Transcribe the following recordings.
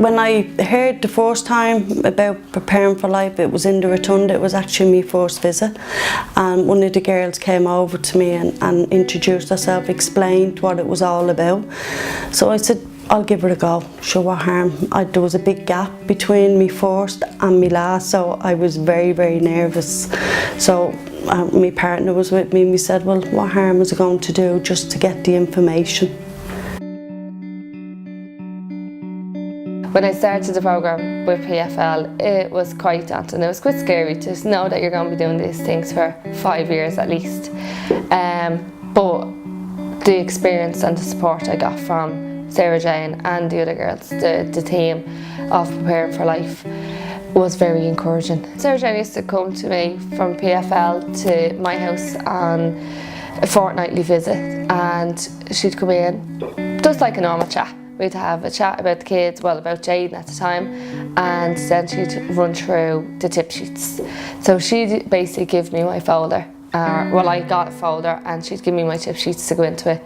When I heard the first time about Preparing for Life, it was in the Rotunda. It was actually my first visit, and one of the girls came over to me and introduced herself, explained what it was all about. So I said, I'll give it a go, sure, what harm. There was a big gap between me first and me last, so I was very, very nervous. So my partner was with me and we said, well, what harm was I going to do just to get the information? When I started the programme with PFL, it was quite daunting. It was quite scary to know that you're going to be doing these things for 5 years at least. But the experience and the support I got from Sarah Jane and the other girls, the team of Preparing for Life, was very encouraging. Sarah Jane used to come to me from PFL to my house on a fortnightly visit, and she'd come in just like a normal chat. We'd have a chat about the kids, well, about Jaden at the time, and then she'd run through the tip sheets. So she'd basically give me my folder, well, I got a folder, and she'd give me my tip sheets to go into it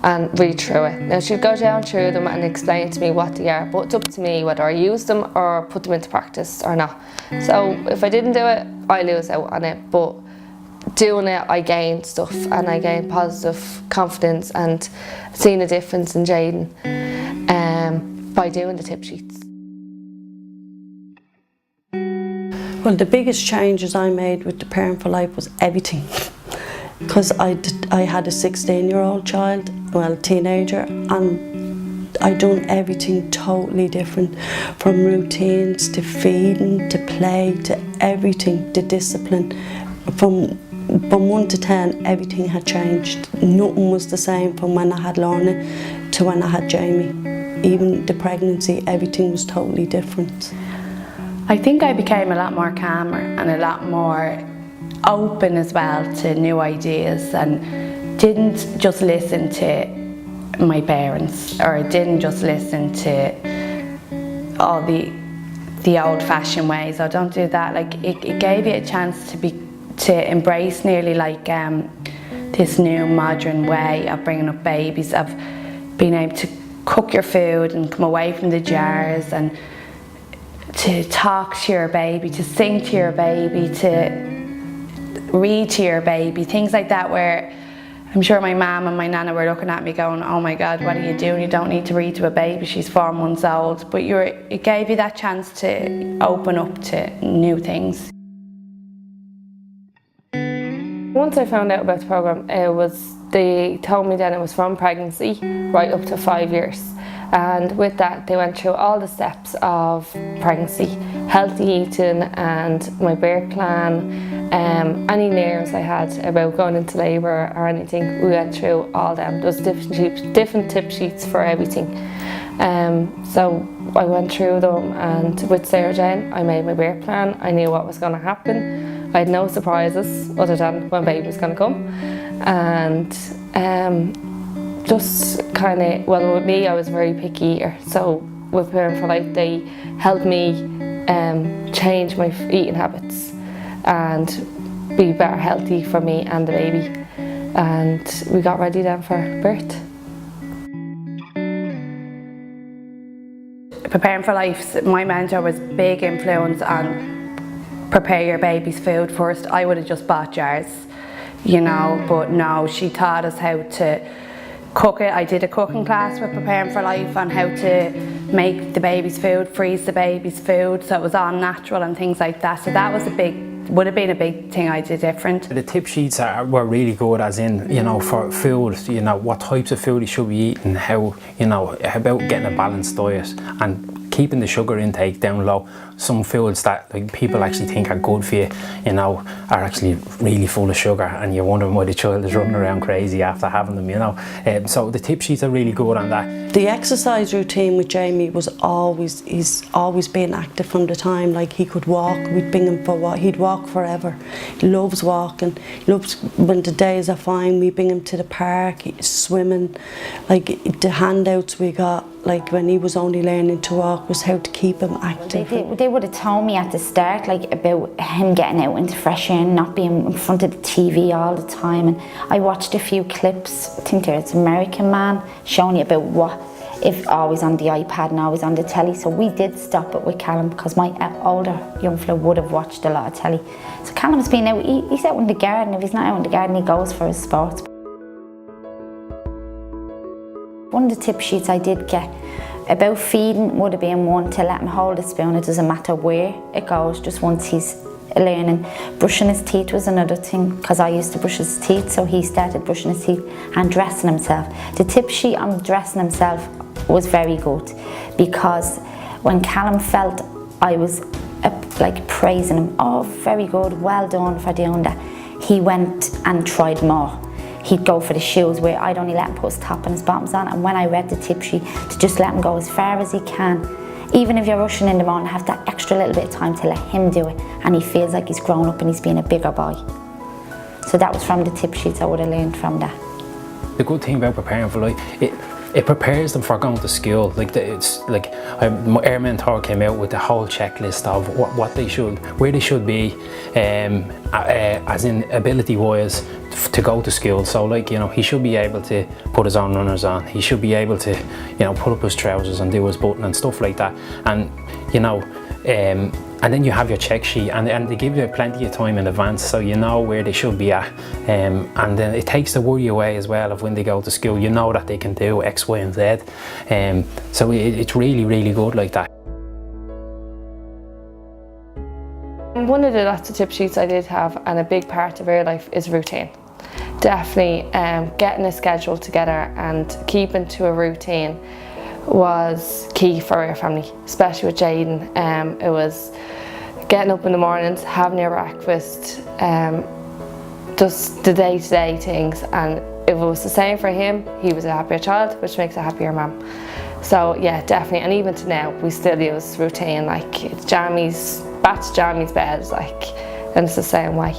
and read through it. Now she'd go down through them and explain to me what they are, but it's up to me whether I use them or put them into practice or not. So if I didn't do it, I lose out on it, but doing it, I gained stuff, and I gained positive confidence and seeing a difference in Jaden by doing the tip sheets. Well, the biggest changes I made with the Preparing for Life was everything. Because I had a 16-year-old child, well, teenager, and I done everything totally different, from routines to feeding to play to everything, the discipline. From 1 to 10, everything had changed. Nothing was the same from when I had Lorna to when I had Jamie. Even the pregnancy, everything was totally different. I think I became a lot more calmer and a lot more open as well to new ideas, and didn't just listen to my parents, or didn't just listen to all the old-fashioned ways. I don't do that. Like it gave you a chance to embrace nearly like this new modern way of bringing up babies, of being able to cook your food and come away from the jars, and to talk to your baby, to sing to your baby, to read to your baby, things like that, where I'm sure my mum and my nana were looking at me going, oh my God, what are you doing? You don't need to read to a baby, she's 4 months old. But it gave you that chance to open up to new things. Once I found out about the programme, they told me then it was from pregnancy right up to 5 years. And with that, they went through all the steps of pregnancy, healthy eating and my birth plan, any nerves I had about going into labour or anything, we went through all them. There was different tip sheets for everything. So I went through them, and with Sarah Jane, I made my birth plan. I knew what was going to happen. I had no surprises other than when baby was going to come. And just kind of, well, with me, I was a very picky eater. So with Preparing for Life, they helped me change my eating habits and be better healthy for me and the baby. And we got ready then for birth. Preparing for Life, my mentor was a big influence on prepare your baby's food first. I would have just bought jars, you know, but no, she taught us how to cook it. I did a cooking class with Preparing for Life on how to make the baby's food, freeze the baby's food, so it was all natural and things like that. So that was would have been a big thing I did different. The tip sheets were really good, as in, you know, for food, you know, what types of food you should be eating, how, you know, about getting a balanced diet and keeping the sugar intake down low. Some foods that like people actually think are good for you, you know, are actually really full of sugar, and you're wondering why the child is running around crazy after having them, you know. So the tip sheets are really good on that. The exercise routine with Jamie was he's always been active from the time, like he could walk, we'd bring him for a walk, he'd walk forever. He loves walking, loves when the days are fine, we bring him to the park, swimming. Like the handouts we got, like when he was only learning to walk, was how to keep him active. They would have told me at the start, like, about him getting out into fresh air and not being in front of the TV all the time. And I watched a few clips. I think there's an American man showing you about what if always on the iPad and always on the telly. So we did stop it with Callum because my older young fella would have watched a lot of telly. So Callum's been out, he's out in the garden. If he's not out in the garden, he goes for his sports. One of the tip sheets I did get about feeding would have been one to let him hold a spoon. It doesn't matter where it goes, just once he's learning. Brushing his teeth was another thing, because I used to brush his teeth, so he started brushing his teeth and dressing himself. The tip sheet on dressing himself was very good, because when Callum felt I was like praising him, oh very good, well done for doing that, he went and tried more. He'd go for the shoes where I'd only let him put his top and his bottoms on, and when I read the tip sheet, to just let him go as far as he can. Even if you're rushing in the morning, have that extra little bit of time to let him do it, and he feels like he's grown up and he's being a bigger boy. So that was from the tip sheets I would have learned from that. The good thing about preparing for life, it prepares them for going to school. Our mentor came out with the whole checklist of what they should, where they should be, as in ability wise, to go to school. So he should be able to put his own runners on. He should be able to, put up his trousers and do his button and stuff like that. And and then you have your check sheet, and they give you plenty of time in advance, so you know where they should be at. And then it takes the worry away as well of when they go to school. You know that they can do X, Y, and Z. So it's really, really good like that. One of the lots of tip sheets I did have, and a big part of our life, is routine. Definitely getting a schedule together and keeping to a routine was key for our family, especially with Jaden. It was getting up in the mornings, having your breakfast, just the day-to-day things, and if it was the same for him, he was a happier child, which makes a happier mum. So yeah, definitely, and even to now, we still use routine, like it's Jamie's, back to Jamie's bed, and it's the same way.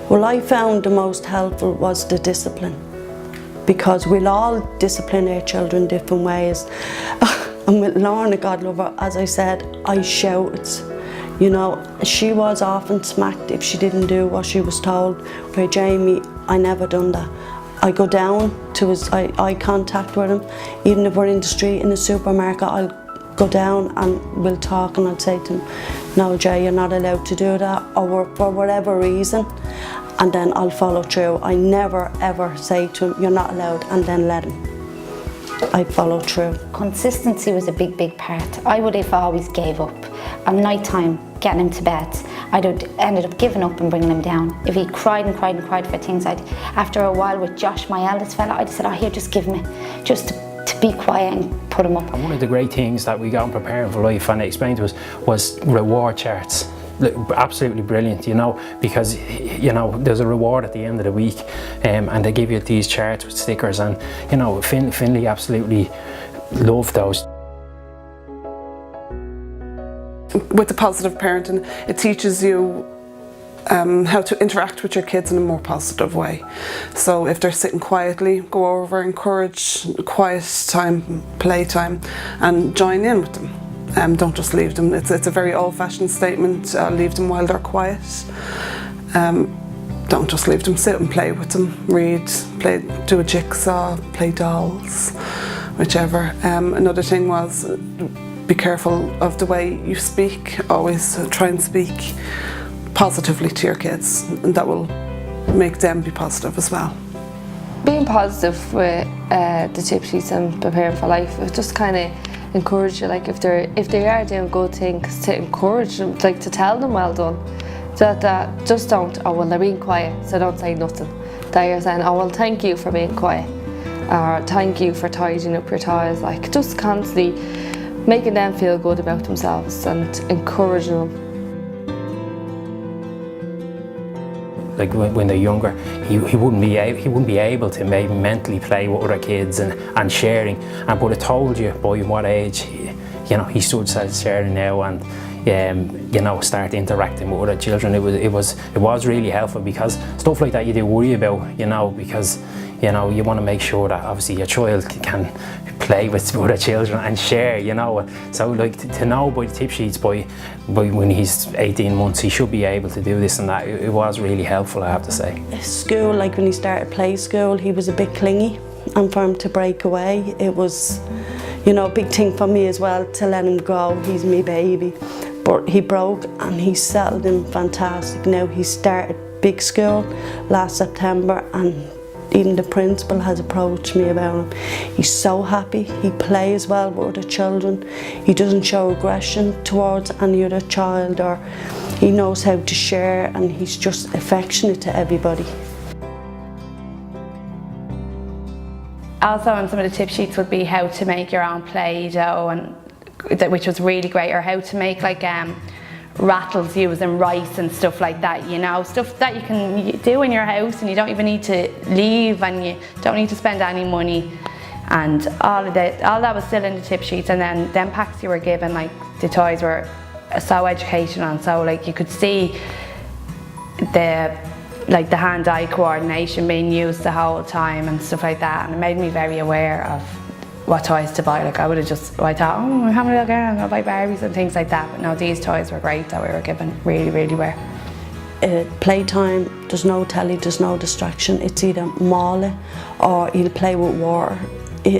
Well, I found the most helpful was the discipline, because we'll all discipline our children different ways. And with Lorna, God love her, as I said, I shouted. She was often smacked if she didn't do what she was told. Where Jamie, I never done that. I go down to his eye contact with him. Even if we're in the street, in the supermarket, I'll go down and we'll talk, and I'd say to him, no Jay, you're not allowed to do that, or for whatever reason. And then I'll follow through. I never ever say to him, you're not allowed, and then let him. I follow through. Consistency was a big, big part. I would have always gave up. At night time, getting him to bed, I'd have ended up giving up and bringing him down. If he cried and cried and cried for things, after a while with Josh, my eldest fella, I'd said, oh here, just give me, just to be quiet and put him up. And one of the great things that we got in Preparing for Life, and they explained to us, was reward charts. Absolutely brilliant, because there's a reward at the end of the week, and they give you these charts with stickers, and Finley absolutely loved those. With the positive parenting, it teaches you how to interact with your kids in a more positive way. So if they're sitting quietly, go over, encourage quiet time, playtime, and join in with them. Don't just leave them. It's a very old-fashioned statement, leave them while they're quiet. Don't just leave them, sit and play with them, read, play, do a jigsaw, play dolls, whichever. Another thing was, be careful of the way you speak. Always try and speak positively to your kids, and that will make them be positive as well. Being positive with the tip sheets and Preparing for Life, it just kind of encourage you, like if they are doing good things, to encourage them, like to tell them well done. That just don't, oh well they're being quiet, so don't say nothing. That you're saying, oh well thank you for being quiet, or thank you for tidying up your toys, like just constantly making them feel good about themselves and encouraging them. Like when they're younger, he wouldn't be able to maybe mentally play with other kids and sharing. But it told you by what age, he should start sharing now and start interacting with other children. It was really helpful, because stuff like that you do worry about, because you want to make sure that obviously your child can play with other children and share, So like to know by the tip sheets by when he's 18 months, he should be able to do this and that. It was really helpful, I have to say. School, like when he started play school, he was a bit clingy. and for him to break away. It was, you know, a big thing for me as well to let him go. He's my baby. But he broke and he settled in fantastic. Now he started big school last September, and even the principal has approached me about him. He's so happy. He plays well with other children. He doesn't show aggression towards any other child, or he knows how to share, and he's just affectionate to everybody. Also, on some of the tip sheets would be how to make your own Play-Doh, and which was really great, or how to make like rattles using rice and stuff like that, you know, stuff that you can do in your house and you don't even need to leave, and you don't need to spend any money. And all that was still in the tip sheets. And then them packs you were given, like the toys were so educational, and so like you could see the hand-eye coordination being used the whole time and stuff like that, and it made me very aware of what toys to buy. Like I thought, oh, how many again? I'll buy Barbies and things like that. But no, these toys were great that we were given. Really, really were. Playtime, there's no telly, there's no distraction. It's either maul it or he'll play with water.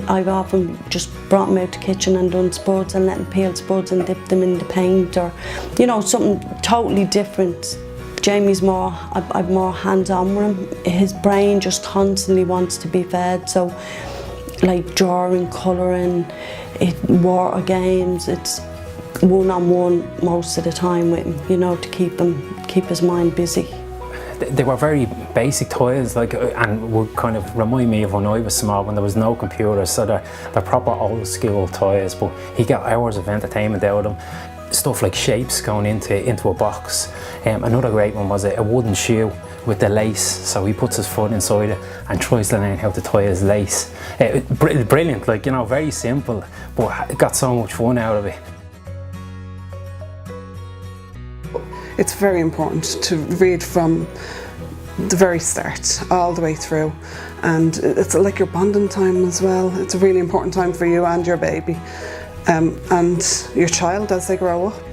I've often just brought him out the kitchen and done spuds and let him peel spuds and dip them in the paint, or, you know, something totally different. Jamie's more, I'm more hands-on with him. His brain just constantly wants to be fed, so like drawing, colouring, water games, it's one-on-one most of the time with him, you know, to keep his mind busy. They were very basic toys, like, and would kind of remind me of when I was small, when there was no computers, so they're proper old school toys, but he got hours of entertainment out of them. Stuff like shapes going into a box. Another great one was a wooden shoe with the lace, so he puts his foot inside it and tries to learn how to tie his lace. Brilliant, like, you know, very simple, but got so much fun out of it. It's very important to read from the very start all the way through, and it's like your bonding time as well. It's a really important time for you and your baby and your child as they grow up.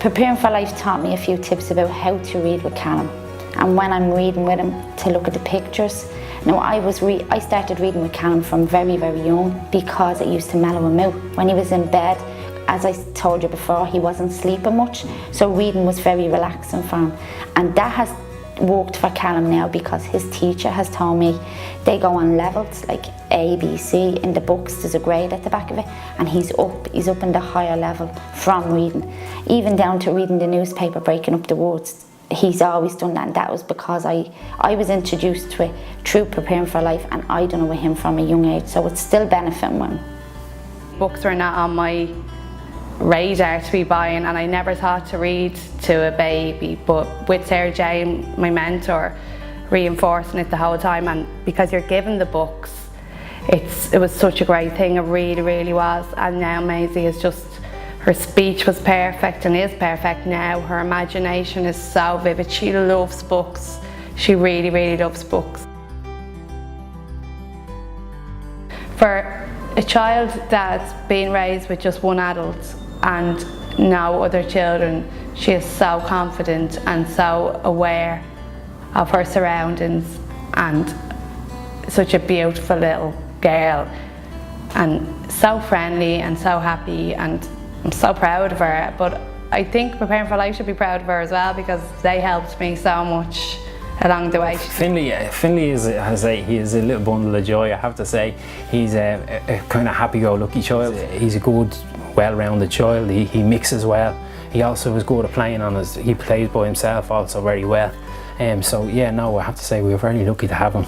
Preparing for Life taught me a few tips about how to read with Callum, and when I'm reading with him, to look at the pictures. Now I started reading with Callum from very, very young, because it used to mellow him out. When he was in bed, as I told you before, he wasn't sleeping much, so reading was very relaxing for him. And that has worked for Callum now, because his teacher has told me they go on levels, like A, B, C. In the books there's a grade at the back of it, and he's up in the higher level from reading. Even down to reading the newspaper, breaking up the words. He's always done that, and that was because I was introduced to it through Preparing for Life, and I done it with him from a young age, so it's still benefiting him. Books were not on my radar to be buying, and I never thought to read to a baby, but with Sarah Jane, my mentor, reinforcing it the whole time, and because you're given the books, it was such a great thing. It really, really was. And now Maisie is just, her speech was perfect and is perfect now. Her imagination is so vivid. She loves books. She really, really loves books. For a child that's being raised with just one adult and no other children, she is so confident and so aware of her surroundings, and such a beautiful little girl, and so friendly and so happy, and I'm so proud of her. But I think Preparing for Life should be proud of her as well, because they helped me so much along the way. Finley is a little bundle of joy, I have to say. He's a kind of happy-go-lucky child. He's a good, well-rounded child. He mixes well. He also is good at playing he plays by himself also very well. So yeah, no, I have to say we're very lucky to have him.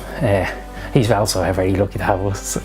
He's also very lucky to have us.